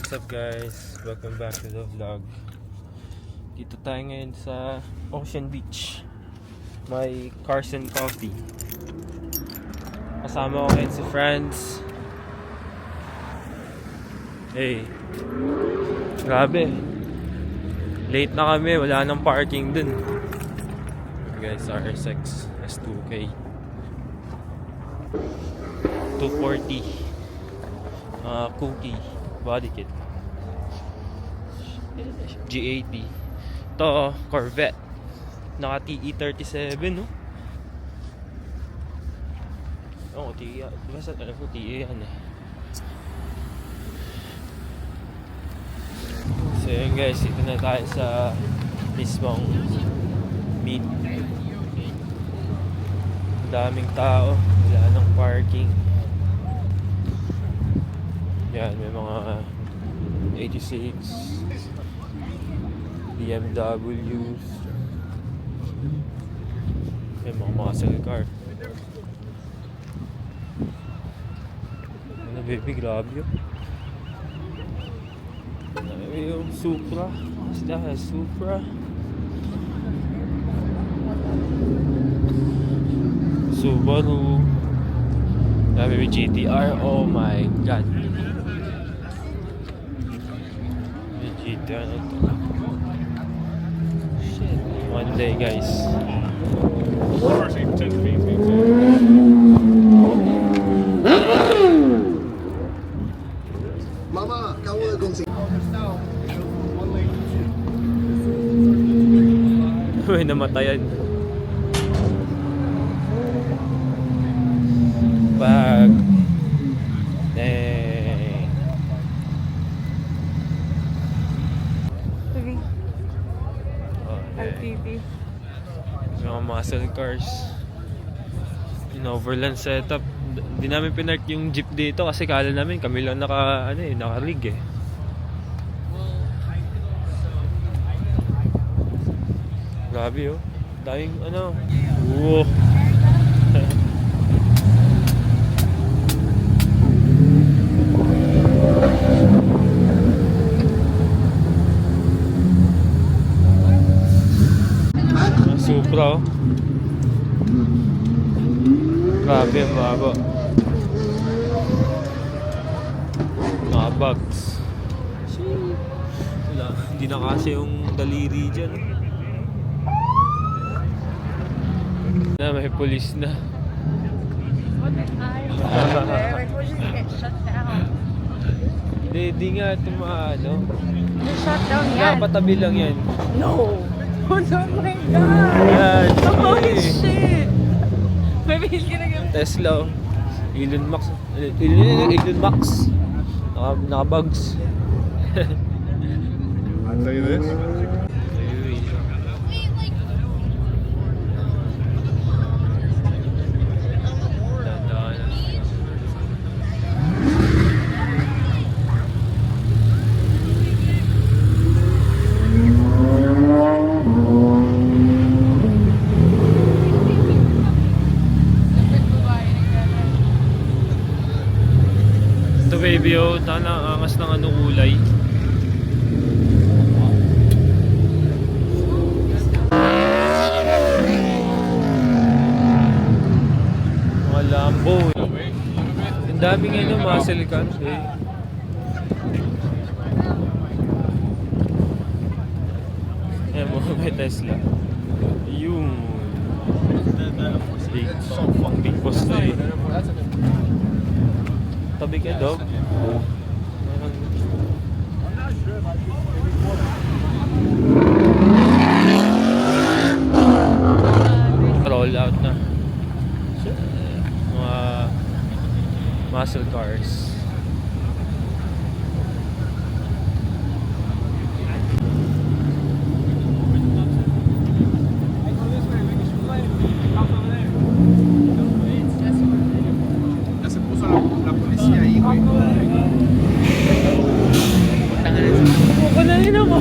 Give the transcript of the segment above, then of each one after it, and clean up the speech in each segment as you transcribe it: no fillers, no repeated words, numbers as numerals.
What's up guys? Welcome back to the vlog. Dito tayo ngayon sa Ocean Beach. May Cars and Coffee. Kasama ko ngayon si Franz. Hey. Grabe. Late na kami, wala nang parking dun. Guys, RSX S2K 240 cookie body kit. G80. Ito, Corvette. Naka TE37, no? Oo, TE. Basta alam ko TE yan eh. So yun guys, dito na tayo sa mismong meet. Daming tao, wala nang parking. Yan, may mga 86 BMWs, may mga muscle car. Ano baby, grabe yun. May yung Supra. Basta Supra. Subaru. Dami may GTR. Oh my god. May GTR na ito. Shit. One day guys. Mama, kamu gongsi. Uy, namatayan. Bag. Dang. Okay. Oh, LTV. mga muscle cars. In overland setup. Hindi namin pinark yung jeep dito kasi kala namin kami lang naka-rig eh. Grabe oh. Daming Wow. Supra oh. Grabe ang baba. Mga bags. Wala, hindi na kasi yung daliri dyan. Na may pulis na. What the time? We're pushing to get shut down. Hindi nga ito They shut down yan. patabi lang yan. No! Oh my god! Holy shit! Maybe he's gonna get... Tesla oh. Elon Musk. Naka-bugs. I'll tell you this. Ito baby oh, tana angas ng kulay. Mga Lambo eh. Ang daming muscle cars eh. Ayan mo, may Tesla. Yung big boss na eh. Tabi ka dog. Roll out na. Mga muscle cars. Kukunahin ako.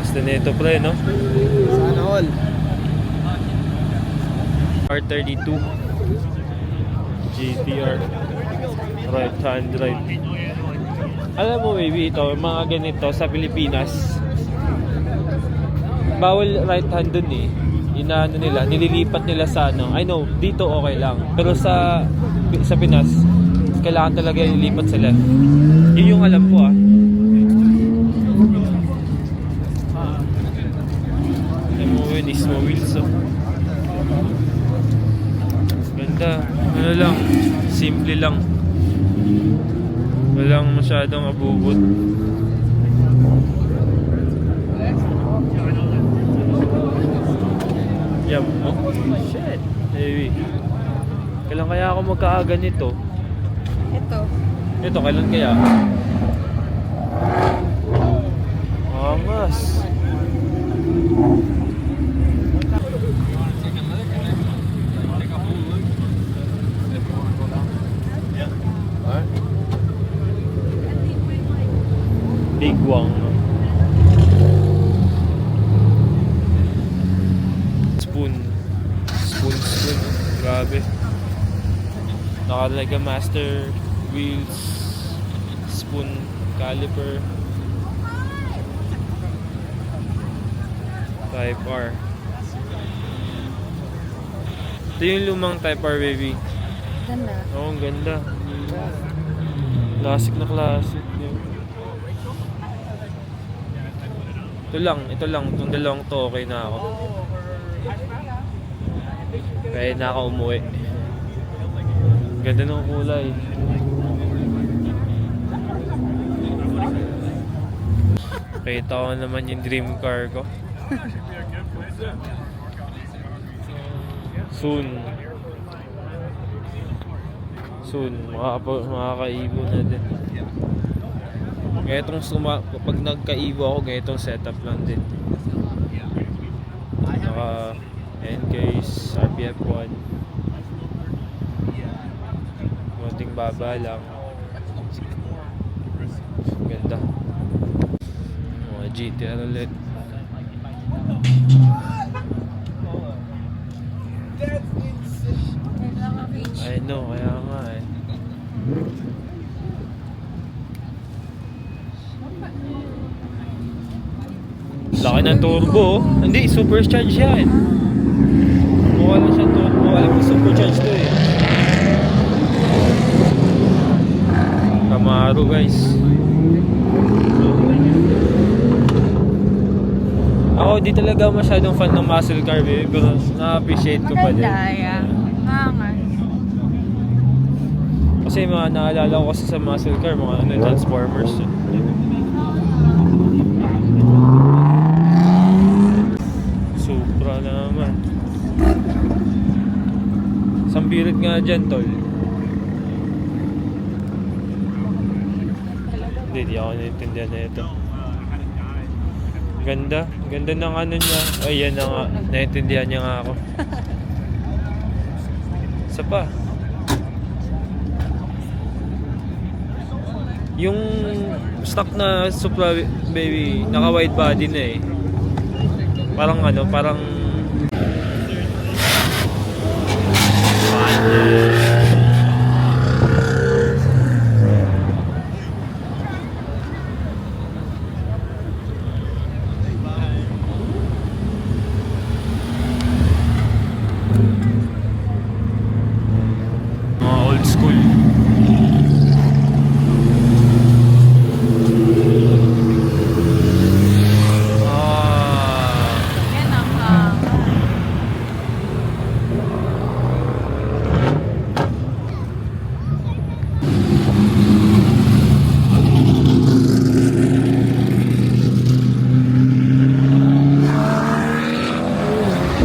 Gusto nito pre, no? Sana all. R32 G GTR. Right hand drive. Alam mo baby, ito, mga ganito sa Pilipinas, bawal right hand dun eh. Inaano nila, nililipat nila sa ano. I know, dito okay lang. Pero sa Pinas, kailangan talaga ililipat sa left. Yun yung alam ko ah. Nismo wheels oh. Ganda. Ano lang, simple lang. Walang masyadong abubot. Yup. Oh, shit. Baby. Kailan kaya ako magkakaganito? Ito. Ito, kailan kaya? Angas. Bigwang. Spoon. Grabe. Naka-like a master wheels, spoon, caliper, Type R. Ito yung lumang Type R, baby. Ganda. Oo, ang ganda. Classic na classic. Ito lang. Itong dalawang to, okay na ako. Kaya na ako umuwi. Ganda ng kulay. Kita ko naman yung dream car ko. Soon, makakaibo na din. Ganitong pag nagkaibo ako, ganitong setup lang din. Naka N-case, RPF1. Konting baba lang. Ganda. Mga GTR ulit. I know, kaya nga eh. Laki ng turbo. Hindi, supercharge yan. Mukha lang siya turbo. Alam mo, supercharge to eh. Camaro guys. Ako di talaga masyadong fan ng muscle car baby, pero na-appreciate ko pa din. Maganda, yeah. Mangas. Kasi mga naalala ko kasi sa muscle car, mga ano, Transformers. Supra naman. Sambirit nga dyan, tol. Hindi ako naiintindihan na ito. Ganda ng ano niya. Ay, yan na nga. Naiintindihan niya nga ako. Isa pa. Yung stock na Supra baby, naka wide body na eh. Parang ano, parang mga old school. Yan ang mangas.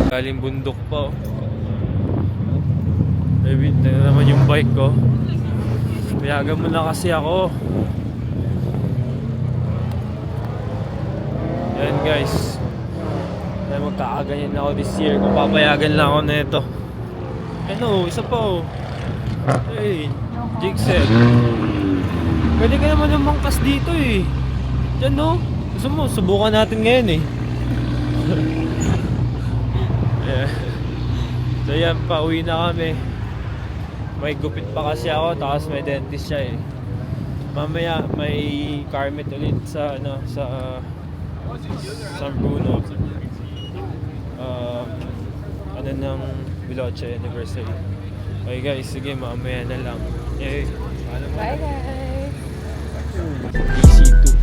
Galing bundok pa oh. Baby, tignan naman yung bike ko. Payagan mo na kasi ako. Yan guys. Ay, magkakaganyan na ako this year. Kung papayagan lang ako na ito. Ano, isa pa oh. Hey, Jigsaw. Pwede ka naman yung mangkas dito eh. Diyan no. Gusto mo, subukan natin ngayon eh. Yeah. So yan, pauwi na kami. may gupit pa kasi ako, tapos may dentist siya eh. Mamaya may car meet ulit sa ano, sa San Bruno. Ano ng Veloce anniversary. Okay guys, sige mamaya na lang. Paalam muna. Bye guys! DC2.